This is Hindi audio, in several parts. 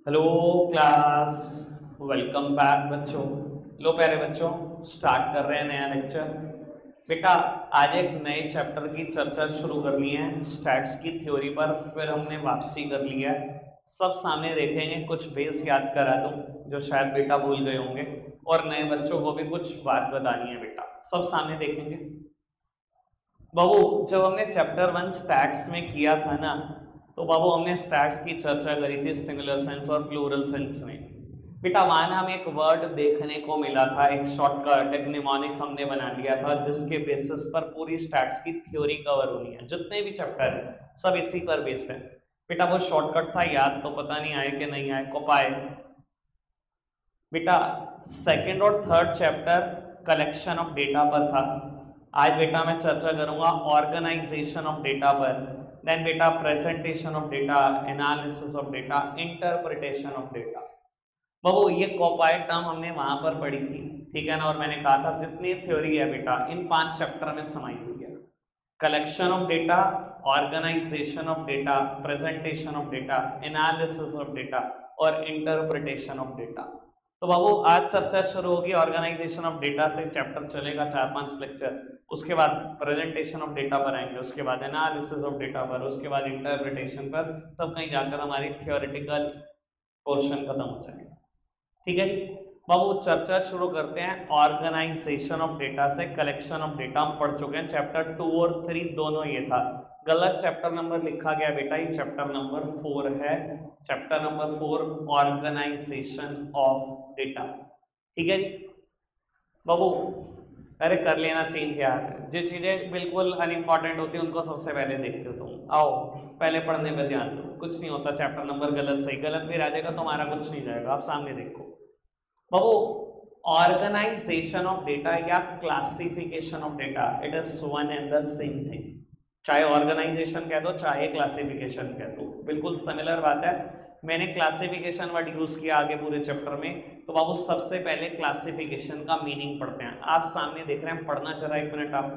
हेलो क्लास, वेलकम बैक बच्चों। लो प्यारे बच्चों, स्टार्ट कर रहे हैं नया लेक्चर। बेटा आज एक नए चैप्टर की चर्चा शुरू करनी है, स्टैट्स की थ्योरी पर। फिर हमने वापसी कर लिया है, सब सामने देखेंगे। कुछ बेस याद करा दूं जो शायद बेटा भूल गए होंगे, और नए बच्चों को भी कुछ बात बतानी है बेटा, सब सामने देखेंगे। बाबू जब हमने चैप्टर 1 स्टैट्स में किया था ना, तो बाबू हमने स्टैट्स की चर्चा करी थी सिंगुलर सेंस और प्लूरल सेंस में। बेटा वहां हमें एक वर्ड देखने को मिला था, एक शॉर्टकट, एक निमोनिक हमने बना लिया था, जिसके बेसिस पर पूरी स्टैट्स की थ्योरी कवर होनी है। जितने भी चैप्टर है सब इसी पर बेस्ड है। बेटा वो शॉर्टकट था याद, तो पता नहीं आए कि नहीं आए, कोपाए। बेटा सेकंड और third chapter collection of data पर था। आज बेटा मैं चर्चा करूंगा ऑर्गेनाइजेशन ऑफ डेटा पर। देन बेटा presentation of data, analysis of data, interpretation of data. बाबू ये कॉपाई टर्म हमने वहां पर पढ़ी थी, ठीक है ना। और मैंने कहा था जितनी थ्योरी है बेटा इन 5 चैप्टर में समाई हुई है। Collection of data, organisation of data, presentation of data, analysis of data और इंटरप्रिटेशन ऑफ डेटा। तो बाबू आज चर्चा शुरू होगी ऑर्गेनाइजेशन ऑफ डेटा से। चैप्टर चलेगा 4-5 लेक्चर। उसके बाद प्रेजेंटेशन ऑफ डेटा पर आएंगे, उसके बाद एनालिसिस ऑफ डेटा पर, उसके बाद इंटरप्रिटेशन पर। तब कहीं जाकर हमारी थियोरेटिकल पोर्शन खत्म हो जाएगा, ठीक है जी। बाबू चर्चा शुरू करते हैं ऑर्गेनाइजेशन ऑफ डेटा से। कलेक्शन ऑफ डेटा हम पढ़ चुके हैं, चैप्टर 2 और 3 दोनों ये था। गलत चैप्टर नंबर लिखा गया बेटा, ये चैप्टर नंबर 4 है। Chapter number 4 organisation of data, ठीक है जी। बाबू अरे कर लेना चेंज यार, जो चीजें बिल्कुल अनइम्पॉर्टेंट होती है उनको सबसे पहले देखते हो तुम। आओ पहले पढ़ने पर ध्यान दो, कुछ नहीं होता। चैप्टर नंबर गलत सही, गलत भी रह जाएगा तो हमारा कुछ नहीं जाएगा। आप सामने देखो बाबू, ऑर्गेनाइजेशन ऑफ डेटा या classification of data, it is one and the same thing. चाहे ऑर्गेनाइजेशन कह दो चाहे क्लासिफिकेशन कह दो, बिल्कुल सिमिलर बात है। मैंने क्लासिफिकेशन वर्ड यूज किया आगे पूरे चैप्टर में। तो बाबू सबसे पहले क्लासिफिकेशन का मीनिंग पढ़ते हैं। आप सामने देख रहे हैं, पढ़ना जरा 1 मिनट आप।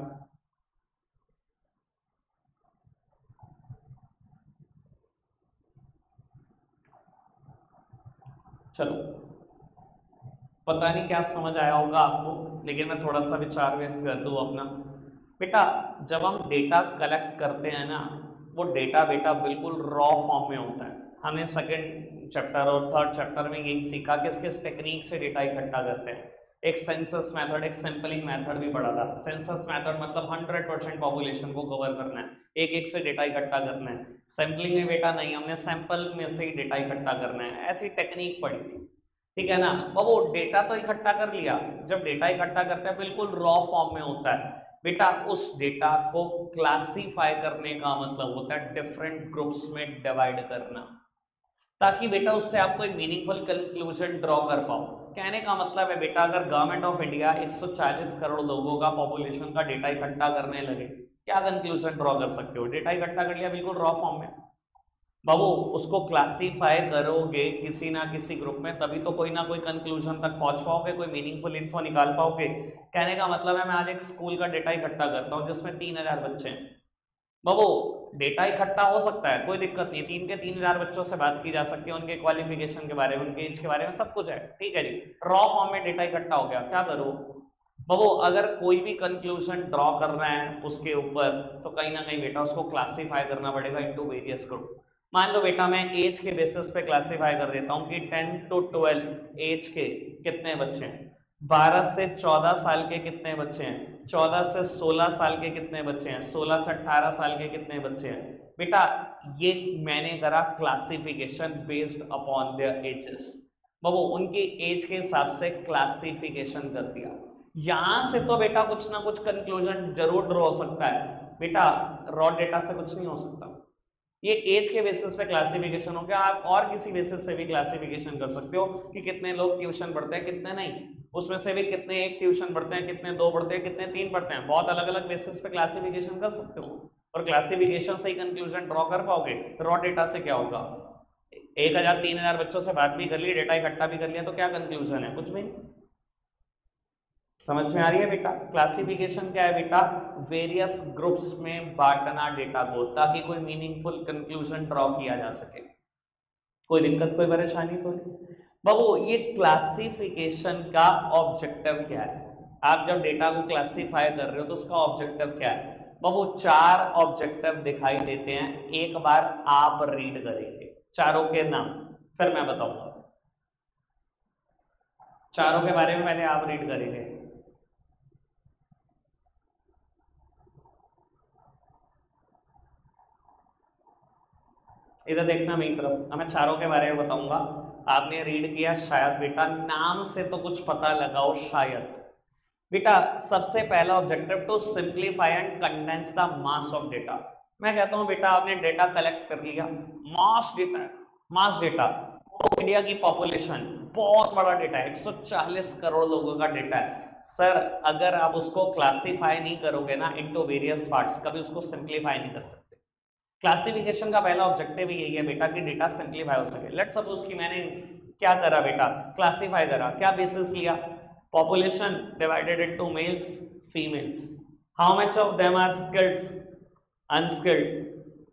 चलो पता नहीं क्या समझ आया होगा आपको, लेकिन मैं थोड़ा सा विचार व्यक्त कर दूं अपना। बेटा जब हम डेटा कलेक्ट करते हैं ना, वो डेटा बेटा बिल्कुल रॉ फॉर्म में होता है। हमने सेकंड चैप्टर और थर्ड चैप्टर में यही सीखा किस किस टेक्निक से डेटा इकट्ठा करते हैं। एक सेंसस मेथड, एक सैंपलिंग मेथड भी पढ़ा था। सेंसस मेथड मतलब 100% पॉपुलेशन को कवर करना है, एक एक से डेटा इकट्ठा करना है। सैंपलिंग में बेटा नहीं, हमने सैंपल में से ही डेटा इकट्ठा करना है। ऐसी टेक्निक पढ़ी थी, ठीक है ना। अब वो डेटा तो इकट्ठा कर लिया, जब डेटा इकट्ठा करते हैं बिल्कुल रॉ फॉर्म में होता है बेटा। उस डेटा को क्लासिफाई करने का मतलब होता है डिफरेंट ग्रुप्स में डिवाइड करना, ताकि बेटा उससे आप कोई मीनिंगफुल कंक्लूजन ड्रॉ कर पाओ। कहने का मतलब है बेटा, अगर गवर्नमेंट ऑफ इंडिया 140 करोड़ लोगों का पॉपुलेशन का डेटा इकट्ठा करने लगे, क्या कंक्लूजन ड्रॉ कर सकते हो? डेटा इकट्ठा कर लिया बिल्कुल रॉ फॉर्म में बाबू, उसको क्लासिफाई करोगे किसी ना किसी ग्रुप में, तभी तो कोई ना कोई कंक्लूजन तक पहुंच पाओगे, कोई मीनिंगफुल इन्फो निकाल पाओगे। कहने का मतलब है मैं आज एक स्कूल का डेटा इकट्ठा करता हूं जिसमें 3000 बच्चे हैं। बाबू डेटा इकट्ठा हो सकता है, कोई दिक्कत नहीं, 3 के 3000 बच्चों से बात की जा सकती है, उनके क्वालिफिकेशन के बारे में, उनके एज के बारे में, सब कुछ है, ठीक है जी। रॉ फॉर्म में डेटा इकट्ठा हो गया, क्या करो बाबू? अगर कोई भी कंक्लूजन ड्रॉ कर रहे हैं उसके ऊपर, तो कहीं ना कहीं बेटा उसको क्लासिफाई करना पड़ेगा इनटू वेरियस ग्रुप। मान लो बेटा मैं एज के बेसिस पे क्लासिफाई कर देता हूं कि 10 to 12 एज के कितने बच्चे हैं, 12 से 14 साल के कितने बच्चे हैं, 14 से 16 साल के कितने बच्चे हैं, 16 से 18 साल के कितने बच्चे हैं बेटा। ये मैंने करा classification based upon their ages. बाबू उनकी एज के हिसाब से क्लासिफिकेशन कर दिया। यहां से तो बेटा कुछ ना कुछ कंक्लूजन जरूर ड्रॉ हो सकता है बेटा, रॉ डेटा से कुछ नहीं हो सकता। ये एज के बेसिस पे क्लासिफिकेशन हो गया। आप और किसी बेसिस पे भी क्लासिफिकेशन कर सकते हो कि कितने लोग ट्यूशन पढ़ते हैं कितने नहीं, उसमें से भी कितने एक ट्यूशन पढ़ते हैं, कितने 2 पढ़ते हैं, कितने 3 पढ़ते हैं। बहुत अलग अलग बेसिस पे क्लासिफिकेशन कर सकते हो, और क्लासिफिकेशन से ही कंक्लूजन ड्रॉ कर पाओगे। रॉ डेटा से क्या होगा? 1000 3000 बच्चों से बात भी कर ली, डेटा इकट्ठा भी कर लिया, तो क्या कंक्लूजन है? कुछ भी नहीं। समझ में आ रही है बेटा? क्लासिफिकेशन क्या है बेटा? वेरियस ग्रुप्स में बांटना डेटा को, ताकि कोई मीनिंगफुल कंक्लूजन ड्रॉ किया जा सके। कोई दिक्कत कोई परेशानी तो नहीं। बाबू ये क्लासिफिकेशन का ऑब्जेक्टिव क्या है? आप जब डेटा को क्लासिफाई कर रहे हो तो उसका ऑब्जेक्टिव क्या है? बाबू 4 ऑब्जेक्टिव दिखाई देते हैं, एक बार आप रीड करेंगे चारों के नाम, फिर मैं बताऊंगा। चारों के बारे में पहले आप रीड करेंगे। इधर देखना मेरी तरफ, मैं चारों के बारे में बताऊंगा। आपने रीड किया शायद बेटा, नाम से तो कुछ पता लगाओ शायद। बेटा सबसे पहला objective to simplify and condense the mass of data. मैं कहता हूं बेटा आपने डेटा कलेक्ट कर लिया, मास डेटा, मास डेटा तो इंडिया की पॉपुलेशन बहुत बड़ा डेटा है, 140 करोड़ लोगों का डेटा है। सर अगर आप उसको क्लासिफाई नहीं करोगे ना इनटू वेरियस पार्ट्स, कभी उसको सिंप्लीफाई नहीं कर सकते। क्लासिफिकेशन का पहला ऑब्जेक्टिव यही है बेटा कि डेटा सिंप्लीफाई हो सके। लेट्स सपोज कि मैंने क्या करा बेटा, क्लासिफाई करा, क्या बेसिस लिया? Population divided into males females, how much of them are skilled, unskilled,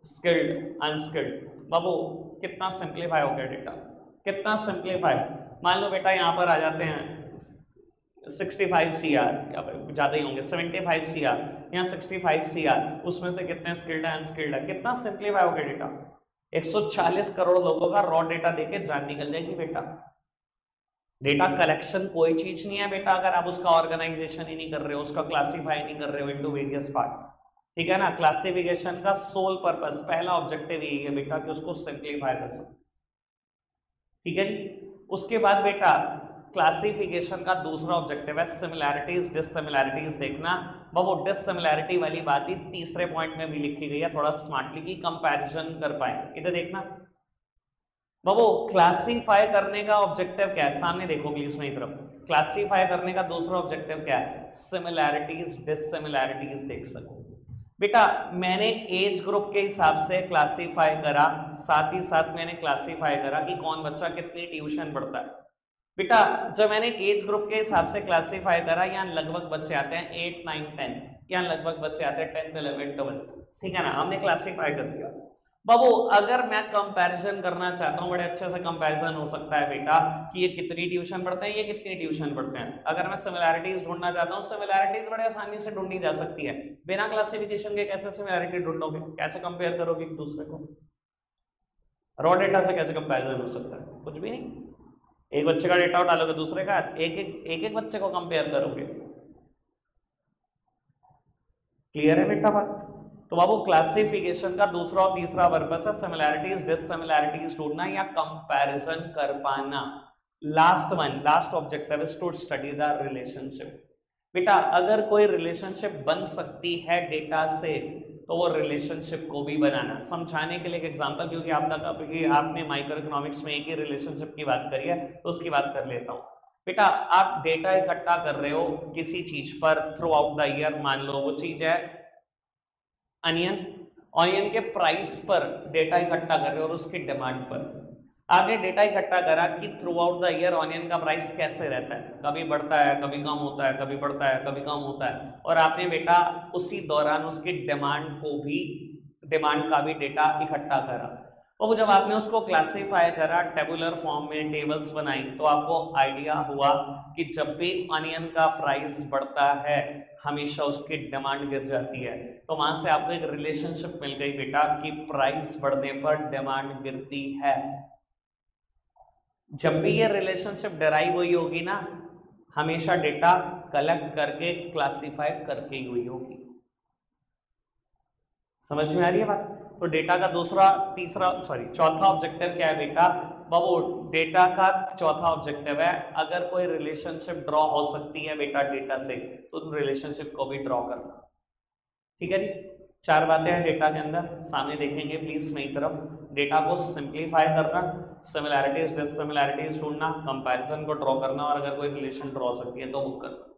skilled, unskilled. बाबू कितना सिंप्लीफाई हो गया डेटा, कितना सिंप्लीफाई। मान लो बेटा यहाँ पर आ जाते हैं 65 CR, ज्यादा ही होंगे 75 CR, यहाँ 65 CR, उसमें से कितने स्किल्ड है अनस्किल्ड है, कितना सिंप्लीफाई हो गया डेटा। 140 करोड़ लोगों का रॉ डेटा देके जान निकल जाएगी बेटा। डेटा कलेक्शन कोई चीज नहीं है बेटा अगर आप उसका ऑर्गेनाइजेशन ही नहीं कर रहे हो, उसका क्लासिफाई नहीं कर रहे हो इनटू वेरियस पार्ट, ठीक है ना। क्लासिफिकेशन का सोल पर्पस, पहला ऑब्जेक्टिव यही है बेटा कि उसको सिंप्लीफाई कर सकते, ठीक है जी। उसके बाद बेटा क्लासिफिकेशन का दूसरा ऑब्जेक्टिव है सिमिलैरिटीज डिससिमिलैरिटीज देखना। वो डिससिमिलैरिटी वाली बात ही तीसरे पॉइंट में भी लिखी गई है थोड़ा स्मार्टली की कंपैरिजन कर पाए। इधर देखना वो क्लासिफाई करने का ऑब्जेक्टिव क्या है, सामने देखो प्लीज मेरी तरफ। क्लासिफाई करने का दूसरा ऑब्जेक्टिव क्या है? सिमिलैरिटीज डिससिमिलैरिटीज देख सको बेटा। मैंने एज ग्रुप के हिसाब से क्लासिफाई करा, साथ ही साथ मैंने क्लासिफाई करा कि कौन बच्चा कितनी ट्यूशन पढ़ता है। बेटा जब मैंने एज ग्रुप के हिसाब से क्लासिफाई करा, यहाँ लगभग बच्चे आते हैं 8, 9, 10, यहाँ लगभग बच्चे आते हैं 10, 11, 12, ठीक है ना, हमने क्लासिफाई कर दिया। बाबू अगर मैं कंपैरिजन करना चाहता हूँ, बड़े अच्छे से कंपैरिजन हो सकता है बेटा कि ये कितनी ट्यूशन पढ़ते हैं, ये कितनी ट्यूशन पढ़ते हैं। अगर मैं सिमिलैरिटीज ढूंढना चाहता हूँ, सिमिलैरिटीज बड़े आसानी से ढूंढी जा सकती है, बिना क्लासिफिकेशन के कैसे सिमिलैरिटी ढूंढोगे, कैसे कंपेयर करोगे एक दूसरे को? रॉ डेटा से कैसे कंपैरिजन हो सकता है? कुछ भी नहीं। एक बच्चे का डेटा डालोगे दूसरे का, एक बच्चे को कंपेयर करोगे। क्लियर है बेटा बात? तो बाबू क्लासिफिकेशन का दूसरा और तीसरा पर्पस है सिमिलैरिटीज डिससिमिलैरिटीज ढूंढना या कंपैरिजन कर पाना। Last one, last objective is to study the relationship. बेटा अगर कोई रिलेशनशिप बन सकती है डेटा से तो वो रिलेशनशिप को भी बनाना। समझाने के लिए एक एग्जांपल, क्योंकि आपने माइक्रो इकोनॉमिक्स में एक ही रिलेशनशिप की बात करी है तो उसकी बात कर लेता हूँ। बेटा आप डेटा इकट्ठा कर रहे हो किसी चीज पर थ्रू आउट द ईयर, मान लो वो चीज है अनियन, ऑनियन के प्राइस पर डेटा इकट्ठा कर रहे हो और उसकी डिमांड पर। आपने डेटा इकट्ठा करा कि through out the year onion का प्राइस कैसे रहता है, कभी बढ़ता है, कभी कम होता है, कभी बढ़ता है, कभी कम होता है, और आपने बेटा उसी दौरान उसकी डिमांड का भी डेटा इकट्ठा करा। और जब आपने उसको क्लासिफाई करा, टेबुलर फॉर्म में टेबल्स बनाई, तो आपको आइडिया हुआ कि जब भी अनियन का प्राइस बढ़ता है हमेशा उसकी डिमांड गिर जाती है। तो वहां से आपको एक रिलेशनशिप मिल गई बेटा कि प्राइस बढ़ने पर डिमांड गिरती है। जब भी ये रिलेशनशिप डिराइव हुई होगी ना, हमेशा डेटा कलेक्ट करके क्लासिफाई करके ही हुई होगी। समझ में आ रही है बात? तो डेटा का चौथा ऑब्जेक्टिव क्या है बेटा? बाबू डेटा का चौथा ऑब्जेक्टिव है अगर कोई रिलेशनशिप ड्रॉ हो सकती है बेटा डेटा से, तो तुम रिलेशनशिप को भी ड्रॉ करना। ठीक है जी, 4 बातें हैं डेटा के अंदर, सामने देखेंगे प्लीज मेरी तरफ। डेटा को सिंप्लीफाई करना, सिमिलैरिटीज डिससिमिलैरिटीज ढूंढना, कंपैरिजन को ड्रॉ करना, और अगर कोई रिलेशन ड्रॉ हो सकती है तो वो करना।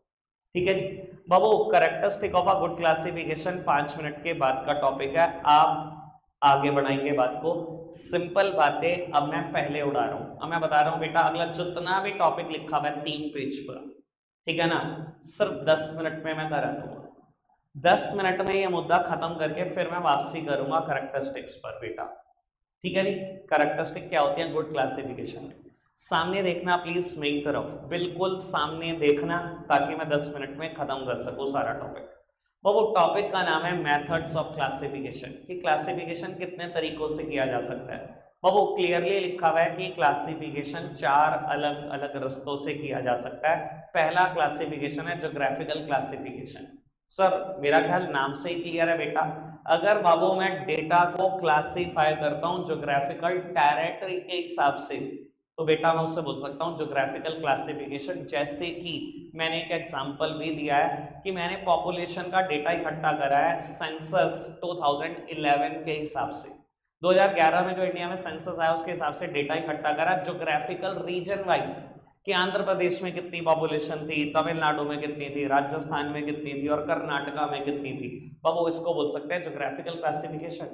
ठीक है जी बाबू, characteristic of a good classification 5 minute के बाद का टॉपिक है। आप आगे बढ़ाएंगे बात को, सिंपल बातें अब मैं पहले उड़ा रहा हूं। अब मैं बता रहा हूं बेटा अगला जितना भी टॉपिक लिखा हुआ है 3 पेज पर, ठीक है ना, सिर्फ 10 मिनट में मैं करा दूंगा। 10 मिनट में ये मुद्दा खत्म करके फिर मैं वापसी करूंगा कैरेक्टरिस्टिक्स पर बेटा। ठीक है जी। कैरेक्टरिस्टिक क्या होती है गुड क्लासिफिकेशन में? सामने देखना प्लीज, मेरी तरफ बिल्कुल सामने देखना, ताकि मैं 10 मिनट में खत्म कर सकूं सारा टॉपिक। वो टॉपिक का नाम है मेथड्स ऑफ क्लासिफिकेशन, कि क्लासिफिकेशन कितने तरीकों से किया जा सकता है। वो क्लियरली लिखा हुआ है कि क्लासिफिकेशन 4 अलग अलग रास्तों से किया जा सकता है। पहला क्लासिफिकेशन है ज्योग्राफिकल क्लासिफिकेशन। सर मेरा ख्याल नाम से ही क्लियर है बेटा, अगर बाबू मैं डेटा को क्लासिफाई करता हूँ ज्योग्राफिकल टेरिटरी के हिसाब से, तो बेटा मैं उससे बोल सकता हूँ ज्योग्राफिकल क्लासिफिकेशन। जैसे कि मैंने एक एग्जांपल भी दिया है कि मैंने पॉपुलेशन का डेटा इकट्ठा करा है सेंसस 2011 के हिसाब से, 2011 में जो इंडिया में सेंसस आया उसके हिसाब से डेटा इकट्ठा करा ज्योग्राफिकल रीजन वाइज, कि आंध्र प्रदेश में कितनी पॉपुलेशन थी, तमिलनाडु में कितनी थी, राजस्थान में कितनी थी और कर्नाटका में कितनी थी। बाबू इसको बोल सकते हैं ज्योग्राफिकल क्लासिफिकेशन।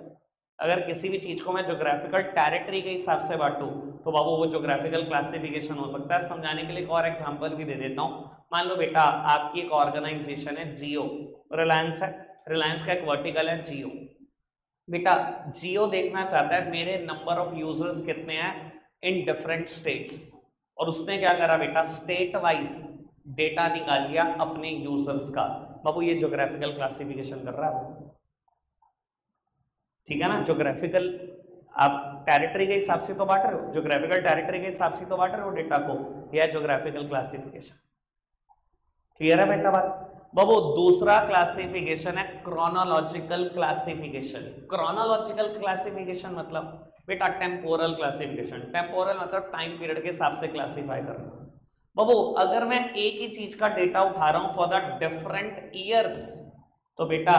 अगर किसी भी चीज को मैं ज्योग्राफिकल टेरिटरी के हिसाब से बांटूं तो बाबू वो ज्योग्राफिकल क्लासिफिकेशन हो सकता है। समझाने के लिए एक और एग्जांपल भी दे देता हूं। मान लो बेटा आपकी एक ऑर्गेनाइजेशन है जियो, रिलायंस है, रिलायंस का एक वर्टिकल है जियो। बेटा जियो देखना चाहता है मेरे नंबर ऑफ यूजर्स कितने हैं इन डिफरेंट स्टेट्स, और उसने क्या करा बेटा स्टेट वाइज डेटा निकाल लिया अपने यूजर्स का। बाबू ये ज्योग्राफिकल क्लासिफिकेशन कर रहा है, ठीक है ना। ज्योग्राफिकल आप टेरिटरी के हिसाब से तो बांट रहे हो, ज्योग्राफिकल टेरिटरी के हिसाब से तो बांट रहे हो डेटा को, यह ज्योग्राफिकल क्लासिफिकेशन। क्लियर है बेटा बात? बाबू दूसरा क्लासिफिकेशन है क्रोनोलॉजिकल क्लासिफिकेशन। क्रोनोलॉजिकल क्लासिफिकेशन मतलब बेटा टेम्पोरल क्लासिफिकेशन। टेम्पोरल मतलब टाइम पीरियड के हिसाब से क्लासिफाई करना। बाबू अगर मैं एक ही चीज का डेटा उठा रहा हूं फॉर द डिफरेंट ईयर्स, तो बेटा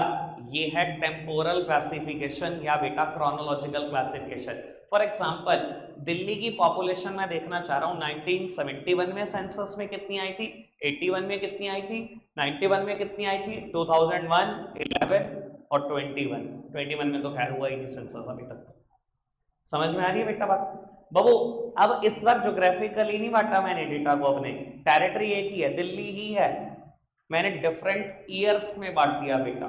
ये है टेम्पोरल क्लासिफिकेशन या बेटा chronological classification. For example Delhi की पॉपुलेशन मैं देखना चाह रहा हूं 1971 में सेंसस में कितनी आई थी, 81 में कितनी आई थी, 91 में कितनी आई थी, 2001, 11 और 21 में तो खैर हुआ ही नहीं सेंसस अभी तक। समझ में आ रही है बेटा बात? बाबू अब इस बार ज्योग्राफिकली नहीं बांटा मैंने डेटा को, अपने टेरिटरी एक ही है, दिल्ली ही है, मैंने डिफरेंट ईयर्स में बांट दिया बेटा।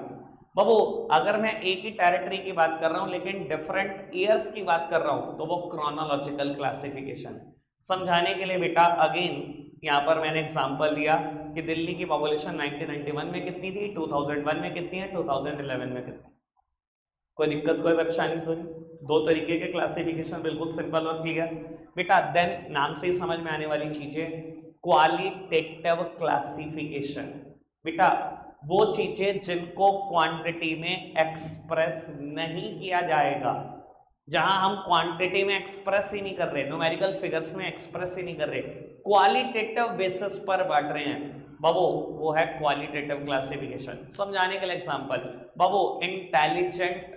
बाबू अगर मैं एक ही टेरिटरी की बात कर रहा हूं लेकिन डिफरेंट ईयर्स की बात कर रहा हूं तो वो क्रोनोलॉजिकल क्लासिफिकेशन है। समझाने के लिए बेटा अगेन यहाँ पर मैंने एग्जांपल दिया कि दिल्ली की पॉपुलेशन 1991 में कितनी थी, 2001 में कितनी है, 2011 में कितनी। कोई दिक्कत कोई परेशानी तो नहीं? दो तरीके के क्लासिफिकेशन, बिल्कुल सिंपल और क्लियर बेटा। देन नाम से ही समझ में आने वाली चीजें क्वालिटेटिव क्लासिफिकेशन। बेटा वो चीजें जिनको क्वांटिटी में एक्सप्रेस नहीं किया जाएगा, जहां हम क्वांटिटी में एक्सप्रेस ही नहीं कर रहे, न्यूमेरिकल फिगर्स में एक्सप्रेस ही नहीं कर रहे, क्वालिटेटिव बेसिस पर बांट रहे हैं, बाबू वो है क्वालिटेटिव क्लासिफिकेशन। समझाने के लिए एग्जांपल, बाबू इंटेलिजेंट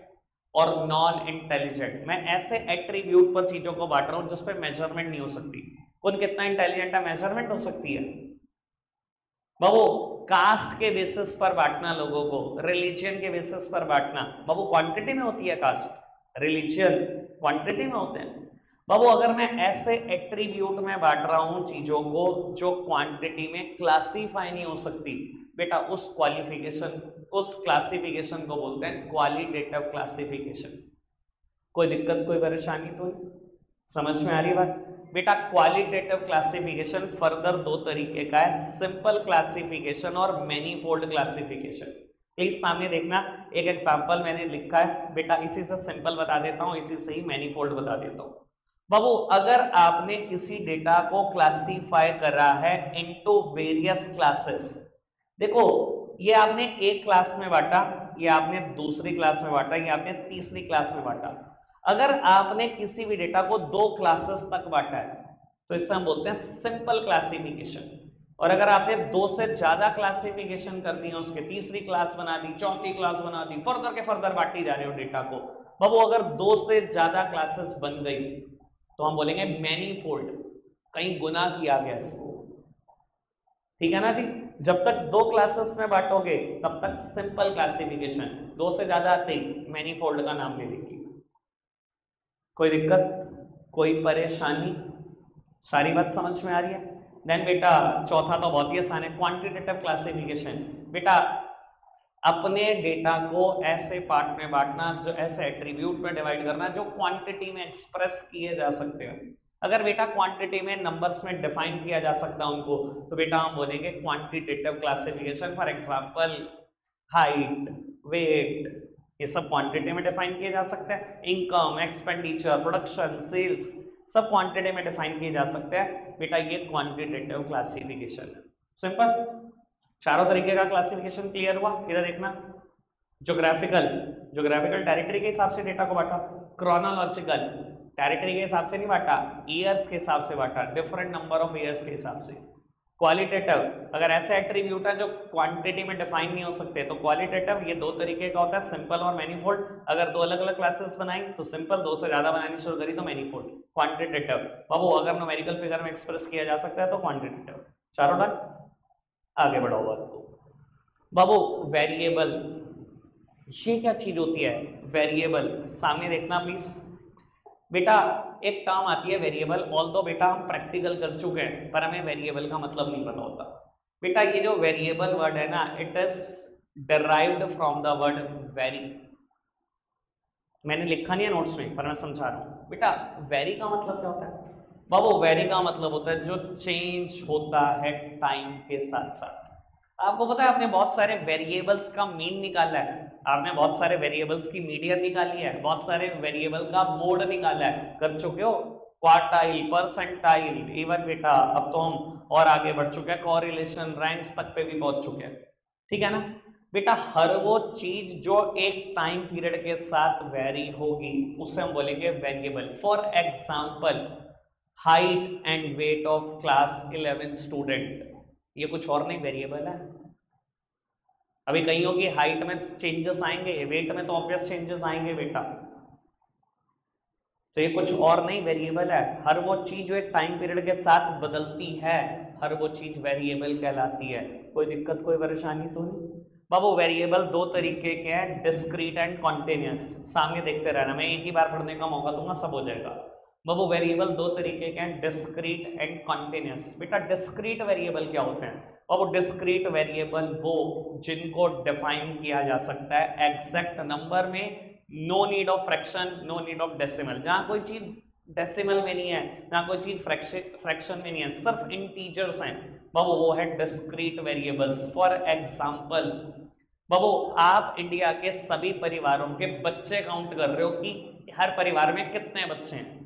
और नॉन इंटेलिजेंट, मैं ऐसे एट्रीब्यूट पर चीजों को बांट रहा हूं जिस पर मेजरमेंट नहीं हो सकती। कौन कितना इंटेलिजेंट है मेजरमेंट हो सकती है। बाबू कास्ट के बेसिस पर बांटना लोगों को, रिलीजियन के बेसिस पर बांटना, बाबू क्वांटिटी में होती है कास्ट, रिलीजियन क्वांटिटी में होते हैं। बाबू अगर मैं ऐसे एट्रीब्यूट में बांट रहा हूं चीजों को जो क्वांटिटी में क्लासीफाई नहीं हो सकती, बेटा उस क्लासिफिकेशन को बोलते हैं क्वालिटेटिव क्लासिफिकेशन। कोई दिक्कत कोई परेशानी तो नहीं? समझ में आ रही बात बेटा? क्वालिटेटिव क्लासिफिकेशन फर्दर दो तरीके का है, सिंपल क्लासिफिकेशन और मैनीफोल्ड क्लासिफिकेशन। प्लीज सामने देखना, एक एग्जांपल मैंने लिखा है बेटा, इसी से सिंपल बता देता हूं, इसी से ही मैनीफोल्ड बता देता हूं। बाबू अगर आपने किसी डेटा को क्लासिफाई करा है इनटू वेरियस क्लासेस, देखो ये आपने एक क्लास में बांटा, ये आपने दूसरी क्लास में बांटा, ये आपने तीसरी क्लास में बांटा। अगर आपने किसी भी डेटा को दो क्लासेस तक बांटा है तो इसे हम बोलते हैं सिंपल क्लासिफिकेशन। और अगर आपने दो से ज्यादा क्लासिफिकेशन कर दी है, उसके तीसरी क्लास बना दी, चौथी क्लास बना दी, फर्दर के फर्दर बांटी जा रहे हो डेटा को, बाबू अगर दो से ज्यादा क्लासेस बन गई तो हम बोलेंगे मैनीफोल्ड, कहीं गुना किया गया इसको। ठीक है ना जी? जब तक दो क्लासेस में बांटोगे तब तक सिंपल क्लासिफिकेशन, दो से ज्यादा आते ही मैनीफोल्ड का नाम ले लेगी। कोई दिक्कत कोई परेशानी? सारी बात समझ में आ रही है? देन बेटा चौथा तो बहुत ही आसान है, क्वांटिटेटिव क्लासिफिकेशन। बेटा अपने डेटा को ऐसे पार्ट में बांटना, जो ऐसे एट्रीब्यूट में डिवाइड करना जो क्वांटिटी में एक्सप्रेस किए जा सकते हैं। अगर बेटा क्वांटिटी में नंबर्स में डिफाइन किया जा सकता है उनको, तो बेटा हम बोलेंगे quantitative classification. For example height, weight, ये सब क्वांटिटी में डिफाइन किए जा सकते हैं। इनकम, एक्सपेंडिचर, प्रोडक्शन, सेल्स, सब क्वांटिटी में डिफाइन किए जा सकते हैं। बेटा ये क्वांटिटेटिव क्लासिफिकेशन है। सिंपल, चारों तरीके का क्लासिफिकेशन क्लियर हुआ। इधर देखना, ज्योग्राफिकल टेरिटरी के हिसाब से डेटा को बांटा, क्रोनोलॉजिकल टेरिटरी के हिसाब से नहीं बांटा, ईयर्स के हिसाब से बांटा, डिफरेंट नंबर ऑफ ईयर्स के हिसाब से। क्वालिटेटिव, अगर ऐसे एट्रीब्यूट है जो क्वांटिटी में डिफाइन नहीं हो सकते तो क्वालिटेटिव, ये दो तरीके का होता है, सिंपल और मैनीफोल्ड। अगर दो अलग अलग क्लासेस बनाई तो सिंपल, दो से ज्यादा बनानी शुरू करी तो मैनीफोल्ड। क्वांटिटेटिव बाबू अगर न्यूमेरिकल फिगर में एक्सप्रेस किया जा सकता है तो क्वांटिटेटिव। चारों डन, आगे बढ़ो बात को। बाबू वेरिएबल, ये क्या चीज होती है वेरिएबल? सामने देखना प्लीज बेटा, एक टर्म आती है वेरिएबल। ऑल्दो बेटा हम प्रैक्टिकल कर चुके हैं पर हमें वेरिएबल का मतलब नहीं पता होता। बेटा ये जो वेरिएबल वर्ड है ना, it is derived from the word very. मैंने लिखा नहीं है नोट्स में पर मैं समझा रहा हूं। बेटा वेरी का मतलब क्या होता है बाबू? वेरी का मतलब होता है जो चेंज होता है टाइम के साथ साथ। आपको पता है आपने बहुत सारे वेरिएबल्स का मीन निकाला है, आपने बहुत सारे वेरिएबल्स की मीडियन निकाली है, बहुत सारे वेरिएबल का मोड निकाला है, कर चुके हो। क्वार्टाइल, परसेंटाइल, इवन बेटा अब तो हम और आगे बढ़ चुके हैं, कोरिलेशन, रैंक्स तक पे भी पहुंच चुके हैं। ठीक है ना बेटा? हर वो चीज जो एक टाइम पीरियड के साथ वेरी होगी उसे हम बोलेंगे variable. For example height and weight of class 11 student, ये कुछ और नहीं वेरिएबल है। अभी कहीं होगी हाइट में चेंजेस आएंगे, वेट में तो ऑब्वियस चेंजेस आएंगे बेटा, तो ये कुछ और नहीं वेरिएबल है। हर वो चीज जो एक टाइम पीरियड के साथ बदलती है, हर वो चीज वेरिएबल कहलाती है। कोई दिक्कत, कोई परेशानी तो नहीं बाबू? वेरिएबल दो तरीके के हैं, डिस्क्रीट एंड कॉन्टिन्यूस। सामने देखते रहना, मैं एक ही बार पढ़ने का मौका दूंगा, सब हो जाएगा। बाबू वेरिएबल दो तरीके के हैं, डिस्क्रीट एंड कॉन्टिन्यूस। बेटा डिस्क्रीट वेरिएबल क्या होते हैं बाबू? डिस्क्रीट वेरिएबल वो जिनको डिफाइन किया जा सकता है एग्जैक्ट नंबर में, no need of fraction, no need of decimal. जहां कोई चीज डेसिमल में नहीं है, जहां कोई चीज फ्रैक्शन में नहीं है, सिर्फ इंटीजर्स हैं बाबू, वो है डिस्क्रीट वेरिएबल्स। फॉर एग्जांपल बाबू आप इंडिया के सभी परिवारों के बच्चे काउंट कर रहे हो कि हर परिवार में कितने बच्चे हैं,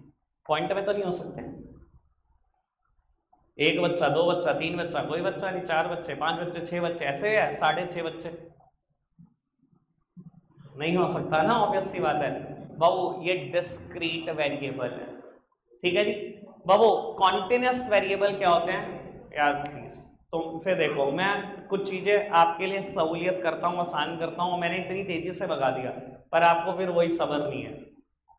पॉइंट में तो नहीं हो सकते। एक बच्चा, दो बच्चा, तीन बच्चा, कोई बच्चा नहीं, चार बच्चे, पांच बच्चे, छह बच्चे, ऐसे है 6.5 बच्चे, नहीं हो सकता ना, ऑब्वियस सी बात है बाबू। ये डिस्क्रीट वेरिएबल है। ठीक है जी बाबू। कॉन्टिन्यूस वेरिएबल क्या होते हैं यार प्लीज? तो फिर देखो, मैं कुछ चीजें आपके लिए सहूलियत करता हूँ, आसान करता हूँ, मैंने इतनी तेजी से भगा दिया पर आपको फिर वही सब्र नहीं है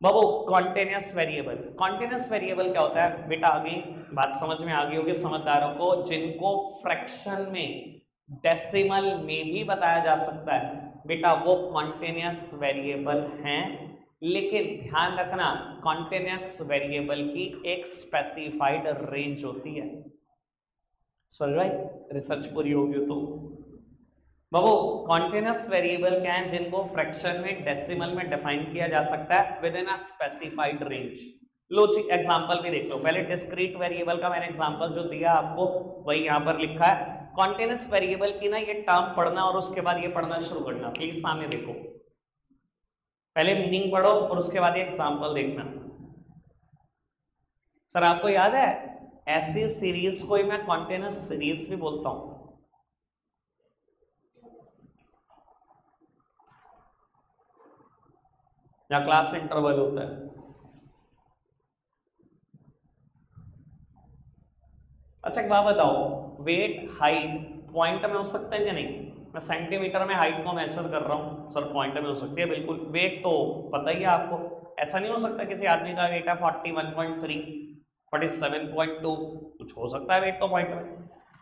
बाबू। कॉन्टिन्यूस वेरिएबल, कॉन्टिन्यूस वेरिएबल क्या होता है बेटा? अभी बात समझ में आ गई होगी समझदारों को, जिनको फ्रैक्शन में, डेसिमल में भी बताया जा सकता है बेटा, वो कॉन्टिन्यूस वेरिएबल हैं। लेकिन ध्यान रखना, कॉन्टिन्यूस वेरिएबल की एक स्पेसिफाइड रेंज होती है। समझ भाई, रिसर्च पूरी होगी तो बाबू कॉन्टिन्यूस वेरिएबल क्या है? जिनको फ्रैक्शन में, डेसिमल में डिफाइन किया जा सकता है within a specified range. लो जी एग्जांपल भी देख लो। पहले डिस्क्रीट वेरिएबल का मैंने एग्जांपल जो दिया आपको वही यहाँ पर लिखा है। कॉन्टिन्यूस वेरिएबल की ना ये टर्म पढ़ना और उसके बाद ये पढ़ना शुरू करना। प्लीज सामने देखो, पहले मीनिंग पढ़ो और उसके बाद ये एग्जांपल देखना। सर आपको याद है ऐसी सीरीज को ही मैं कॉन्टिन्यूस सीरीज भी बोलता हूं। या क्लास इंटरवल होता है। अच्छा एक बात बताओ, वेट हाइट पॉइंट में हो सकता है या नहीं? मैं सेंटीमीटर में हाइट को मेजर कर रहा हूँ, सर पॉइंट में हो सकती है बिल्कुल। वेट तो पता ही है आपको, ऐसा नहीं हो सकता किसी आदमी का वेट है 41.3, 47.2, कुछ हो सकता है वेट तो पॉइंट में।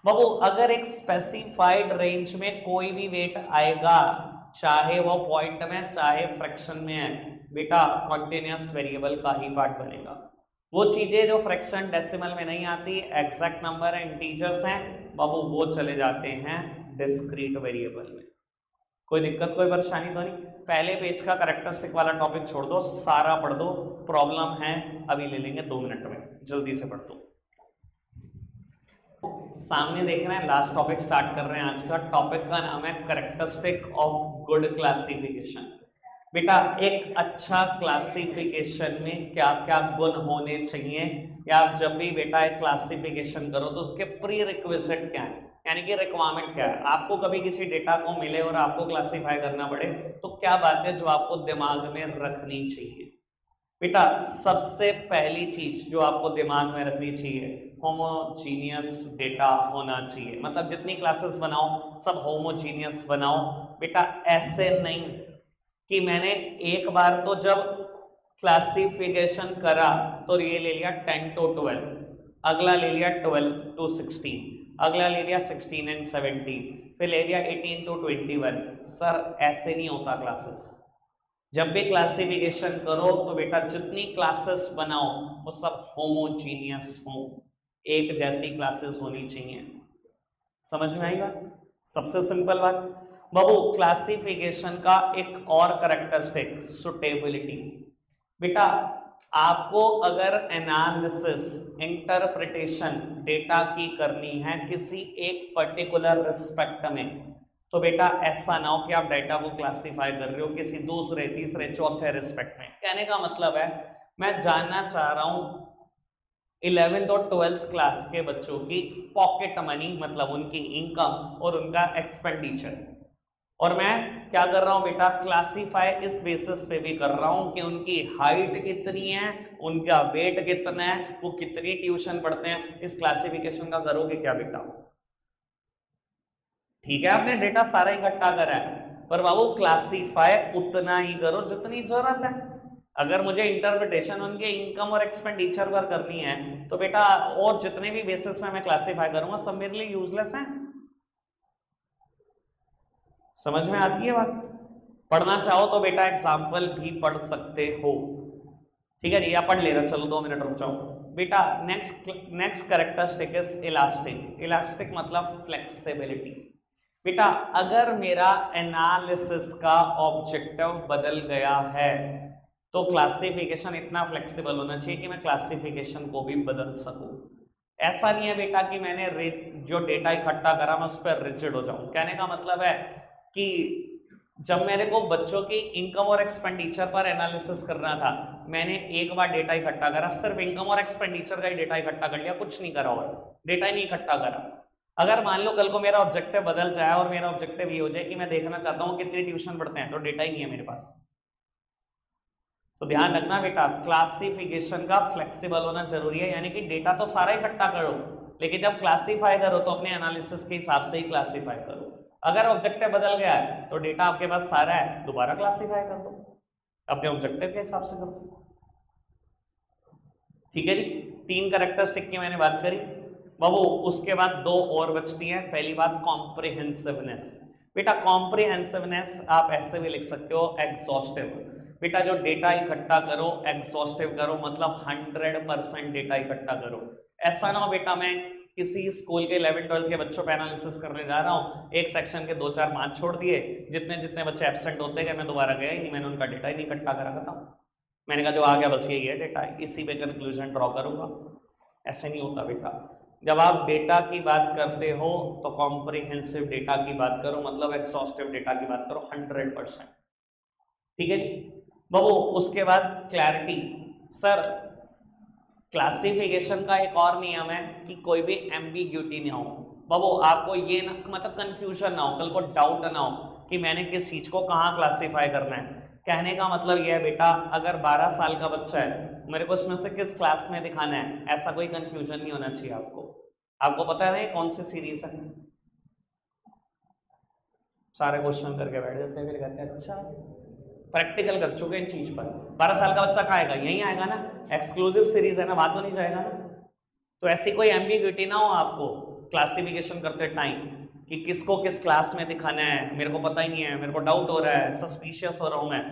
बाबू अगर एक स्पेसिफाइड रेंज में कोई भी वेट आएगा, चाहे वो पॉइंट में चाहे फ्रैक्शन में है, बेटा कॉन्टिन्यूस वेरिएबल का ही पार्ट बनेगा। वो चीजें जो फ्रैक्शन डेसिमल में नहीं आती, एग्जैक्ट नंबर है, इंटीजर्स हैं बाबू, वो चले जाते हैं डिस्क्रीट वेरिएबल में। कोई दिक्कत कोई परेशानी तो नहीं? पहले पेज का कैरेक्टरिस्टिक वाला टॉपिक छोड़ दो, सारा पढ़ दो, प्रॉब्लम है अभी ले लेंगे 2 मिनट में, जल्दी से पढ़ दो। सामने देख रहे हैं, लास्ट टॉपिक स्टार्ट कर रहे हैं। आज का टॉपिक का नाम है कैरेक्टरिस्टिक ऑफ गुड क्लासिफिकेशन। बेटा एक अच्छा क्लासिफिकेशन में क्या क्या गुण होने चाहिए, या आप जब भी बेटा एक क्लासिफिकेशन करो तो उसके प्री रिक्विजिट क्या है, यानी कि रिक्वायरमेंट क्या है। आपको कभी किसी डेटा को मिले और आपको क्लासिफाई करना पड़े तो क्या बात है जो आपको दिमाग में रखनी चाहिए। बेटा सबसे पहली चीज जो आपको दिमाग में रखनी चाहिए, होमोजीनियस डेटा होना चाहिए। मतलब जितनी क्लासेस बनाओ सब होमोजीनियस बनाओ। बेटा ऐसे नहीं कि मैंने एक बार तो जब क्लासिफिकेशन करा तो ये ले लिया 10 to 12, अगला ले लिया 12 to 16, अगला ले लिया 16 and 17, फिर ले लिया 18 to 21। सर ऐसे नहीं होता क्लासेस। जब भी क्लासिफिकेशन करो तो बेटा जितनी क्लासेस बनाओ वो सब होमोजीनियस हो, एक जैसी क्लासेस होनी चाहिए। समझ में आई बात? सबसे सिंपल बात। बाबू क्लासिफिकेशन का एक और कैरेक्टरिस्टिक सुटेबिलिटी। बेटा आपको अगर एनालिसिस इंटरप्रिटेशन डेटा की करनी है किसी एक पर्टिकुलर रिस्पेक्ट में, तो बेटा ऐसा ना हो कि आप डेटा को क्लासिफाई कर रहे हो किसी दूसरे तीसरे चौथे रिस्पेक्ट में। कहने का मतलब है मैं जानना चाह रहा हूं 11th और 12th क्लास के बच्चों की पॉकेट मनी, मतलब उनकी इनकम और उनका एक्सपेंडिचर, और मैं क्या कर रहा हूं बेटा क्लासिफाई इस बेसिस पे भी कर रहा हूं कि उनकी हाइट कितनी है, उनका वेट कितना है, वो कितनी ट्यूशन पढ़ते हैं। इस क्लासिफिकेशन का करोगे क्या बेटा? ठीक है आपने डेटा सारा इकट्ठा करा है, पर बाबू क्लासिफाई उतना ही करो जितनी जरूरत है। अगर मुझे इंटरप्रिटेशन उनके इनकम और एक्सपेंडिचर पर करनी है तो बेटा और जितने भी बेसिस में मैं क्लासिफाई करूंगा सब मेरे लिए यूजलेस हैं। समझ में आती है बात? पढ़ना चाहो तो बेटा एग्जाम्पल भी पढ़ सकते हो। ठीक है जी, या पढ़ ले रहा, चलो 2 मिनट रुक जाओ बेटा। Next characteristic is elastic. Elastic मतलब फ्लेक्सिबिलिटी। बेटा अगर मेरा एनालिसिस का ऑब्जेक्टिव बदल गया है तो क्लासिफिकेशन इतना फ्लेक्सिबल होना चाहिए कि मैं क्लासिफिकेशन को भी बदल सकूं। ऐसा नहीं है बेटा कि मैंने जो डेटा इकट्ठा करा मैं उस पर रिजिड हो जाऊं। कहने का मतलब है कि जब मेरे को बच्चों की इनकम और एक्सपेंडिचर पर एनालिसिस करना था, मैंने एक बार डेटा इकट्ठा करा, सिर्फ इनकम और एक्सपेंडिचर का ही डेटा इकट्ठा कर लिया, कुछ नहीं करा और डेटा ही नहीं इकट्ठा करा। अगर मान लो कल को मेरा ऑब्जेक्टिव बदल जाए और मेरा ऑब्जेक्टिव ये हो जाए कि मैं देखना चाहता हूं कितनी ट्यूशन पढ़ते हैं, तो डेटा ही नहीं है मेरे पास। तो ध्यान रखना बेटा क्लासिफिकेशन का फ्लेक्सिबल होना जरूरी है, यानी कि डेटा तो सारा इकट्ठा करो लेकिन जब क्लासिफाई करो तो अपने एनालिसिस के हिसाब से ही क्लासिफाई करो। अगर ऑब्जेक्टिव बदल गया है तो डेटा आपके पास सारा है, दोबारा क्लासिफाई कर दो, अपने ऑब्जेक्टिव के हिसाब से कर दो। ठीक है जी, 3 कैरेक्टरिस्टिक की मैंने बात करी बाबू। उसके बाद 2 और बचती हैं। पहली बात कॉम्प्रिहेंसिवनेस। बेटा कॉम्प्रिहेंसिवनेस आप ऐसे भी लिख सकते हो एग्जॉस्टिव। बेटा जो डेटा इकट्ठा करो एग्जॉस्टिव करो, मतलब 100% डेटा इकट्ठा करो। ऐसा ना हो बेटा मैं किसी स्कूल के 11-12 के बच्चों पे एनालिसिस करने जा रहा हूँ, एक सेक्शन के 2-4 मार्क्स छोड़ दिए, जितने जितने बच्चे एब्सेंट होते गए मैं दोबारा गया ही नहीं, मैंने उनका डेटा ही नहीं इकट्ठा करा था। मैंने कहा जो आ गया बस यही है डेटा, इसी पे कंक्लूजन ड्रॉ करूंगा। ऐसे नहीं होता बेटा। जब आप डेटा की बात करते हो तो कॉम्प्रिहेंसिव डेटा की बात करो, मतलब एग्जॉस्टिव डेटा की बात करो 100%। ठीक है जी बाबू। उसके बाद क्लैरिटी। सर क्लासिफिकेशन का एक और नियम है कि कोई भी एम्बिग्यूटी ना हो। बाबू आपको ये ना, मतलब कंफ्यूजन ना हो, कल को डाउट ना हो कि मैंने किस चीज को कहाँ क्लासिफाई करना है। कहने का मतलब यह है बेटा अगर 12 साल का बच्चा है, मेरे को उसमें से किस क्लास में दिखाना है, ऐसा कोई कंफ्यूजन नहीं होना चाहिए आपको। आपको पता है कौन सी सीरीज है, सारे क्वेश्चन करके बैठ जाते हैं, फिर कहते हैं अच्छा प्रैक्टिकल कर चुके इन चीज पर। 12 साल का बच्चा कहाँ आएगा, यहीं आएगा ना, एक्सक्लूसिव सीरीज है ना, बात तो नहीं जाएगा ना। तो ऐसी कोई एम्बिग्यूटी ना हो आपको क्लासिफिकेशन करते टाइम कि किसको किस क्लास में दिखाना है, मेरे को पता ही नहीं है, मेरे को डाउट हो रहा है, सस्पिशियस हो रहा हूं मैं।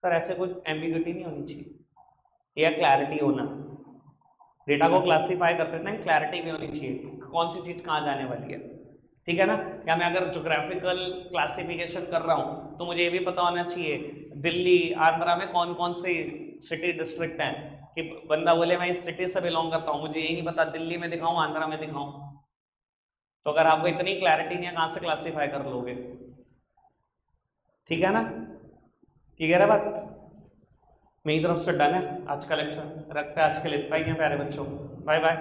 सर ऐसे कोई एम्बिग्यूटी नहीं होनी चाहिए, या क्लैरिटी होना। डेटा को क्लासिफाई करते टाइम क्लैरिटी भी होनी चाहिए, कौन सी चीज कहाँ जाने वाली है। ठीक है ना। या मैं अगर ज्योग्राफिकल क्लासिफिकेशन कर रहा हूं तो मुझे ये भी पता होना चाहिए दिल्ली आंध्रा में कौन कौन से सिटी डिस्ट्रिक्ट हैं, कि बंदा बोले मैं इस सिटी से बिलोंग करता हूं, मुझे यही नहीं पता दिल्ली में दिखाऊं आंध्रा में दिखाऊं। तो अगर आपको इतनी क्लैरिटी नहीं है कहां से क्लासीफाई कर लोगे। ठीक है ना, क्लियर है बात। मेरी तरफ से डन है आज का लेक्चर, रखते हैं आज के लिए इतना ही है प्यारे बच्चों, बाय बाय।